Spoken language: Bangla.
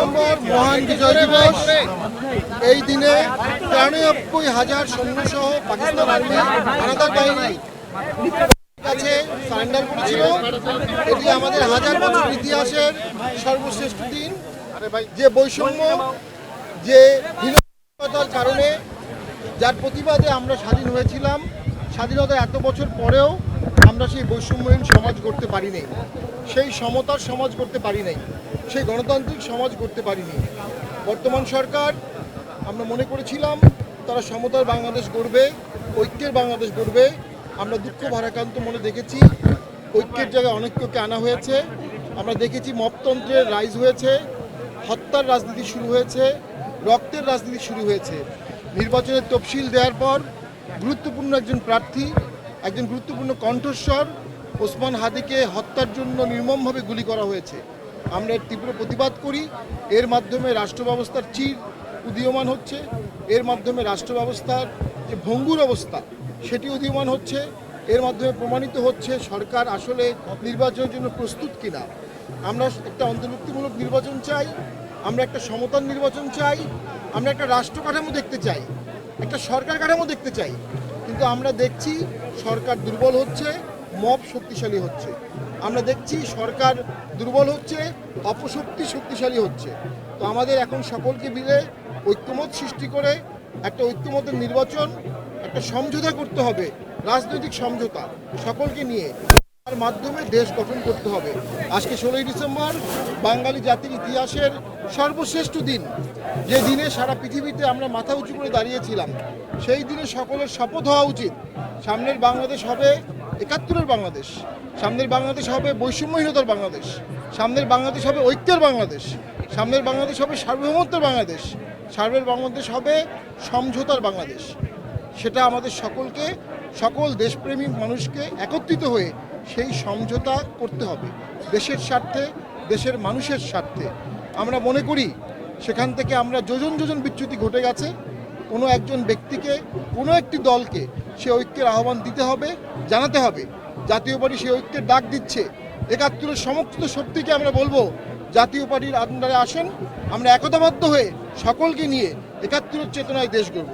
ডিসেম্বর মহান বিজয় দিবস। এই দিনে 93,000 সৈন্যসহ পাকিস্তান আর্মি আলাদার বাহিনী কাছে সারেন্ডার করেছিল। এটি আমাদের হাজার বছর ইতিহাসের সর্বশ্রেষ্ঠ দিন। যে বৈষম্য, যে হীনতার কারণে, যার প্রতিবাদে আমরা স্বাধীন হয়েছিলাম, স্বাধীনতার এত বছর পরেও আমরা সেই বৈষম্যহীন সমাজ করতে পারি নাই, সেই সমতার সমাজ করতে পারি নাই, সেই গণতান্ত্রিক সমাজ করতে পারিনি। বর্তমান সরকার, আমরা মনে করেছিলাম তারা সমতার বাংলাদেশ গড়বে, ঐক্যের বাংলাদেশ গড়বে। আমরা দুঃখ ভারাক্রান্ত মনে দেখেছি ঐক্যের জায়গায় অনৈক্যকে আনা হয়েছে। আমরা দেখেছি মপতন্ত্রের রাইজ হয়েছে, হত্যার রাজনীতি শুরু হয়েছে, রক্তের রাজনীতি শুরু হয়েছে। নির্বাচনের তফসিল দেওয়ার পর গুরুত্বপূর্ণ একজন প্রার্থী, একজন গুরুত্বপূর্ণ কণ্ঠস্বর ওসমান হাদিকে হত্যার জন্য নির্মমভাবে গুলি করা হয়েছে। আমরা এর তীব্র প্রতিবাদ করি। এর মাধ্যমে রাষ্ট্র ব্যবস্থার চির উদীয়মান হচ্ছে, এর মাধ্যমে রাষ্ট্র ব্যবস্থার যে ভঙ্গুর অবস্থা সেটি উদীয়মান হচ্ছে। এর মাধ্যমে প্রমাণিত হচ্ছে সরকার আসলে নির্বাচনের জন্য প্রস্তুত কিনা। আমরা একটা অন্তর্ভুক্তিমূলক নির্বাচন চাই, আমরা একটা সমতার নির্বাচন চাই, আমরা একটা রাষ্ট্র কাঠামো দেখতে চাই, একটা সরকার কাঠামো দেখতে চাই। কিন্তু আমরা দেখছি সরকার দুর্বল হচ্ছে, মব শক্তিশালী হচ্ছে। আমরা দেখছি সরকার দুর্বল হচ্ছে, অপশক্তি শক্তিশালী হচ্ছে। তো আমাদের এখন সকলকে মিলে ঐক্যমত সৃষ্টি করে একটা ঐক্যমতের নির্বাচন, একটা সমঝোতা করতে হবে, রাজনৈতিক সমঝোতা সকলকে নিয়ে, তার মাধ্যমে দেশ গঠন করতে হবে। আজকে 16ই ডিসেম্বর বাঙালি জাতির ইতিহাসের সর্বশ্রেষ্ঠ দিন, যে দিনে সারা পৃথিবীতে আমরা মাথা উঁচু করে দাঁড়িয়েছিলাম। সেই দিনে সকলের শপথ হওয়া উচিত, সামনের বাংলাদেশ হবে 71-এর বাংলাদেশ, সামনের বাংলাদেশ হবে বৈষম্যহীনতার বাংলাদেশ, সামনের বাংলাদেশ হবে ঐক্যের বাংলাদেশ, সামনের বাংলাদেশ হবে সার্বভৌমত্বের বাংলাদেশ, সামনের বাংলাদেশ হবে সমঝোতার বাংলাদেশ। সেটা আমাদের সকলকে, সকল দেশপ্রেমিক মানুষকে একত্রিত হয়ে সেই সমঝোতা করতে হবে, দেশের স্বার্থে, দেশের মানুষের স্বার্থে। আমরা মনে করি সেখান থেকে আমরা যোজন যোজন বিচ্যুতি ঘটে গেছে। কোনো একজন ব্যক্তিকে, কোনো একটি দলকে সে ঐক্যের আহ্বান দিতে হবে, জানাতে হবে। জাতীয় পার্টি সে ঐক্যের ডাক দিচ্ছে। 71-এর সমস্ত শক্তিকে আমরা বলবো জাতীয় পার্টির আন্ডারে আসেন, আমরা একতাবদ্ধ হয়ে সকলকে নিয়ে 71-এর চেতনায় দেশ গড়ব।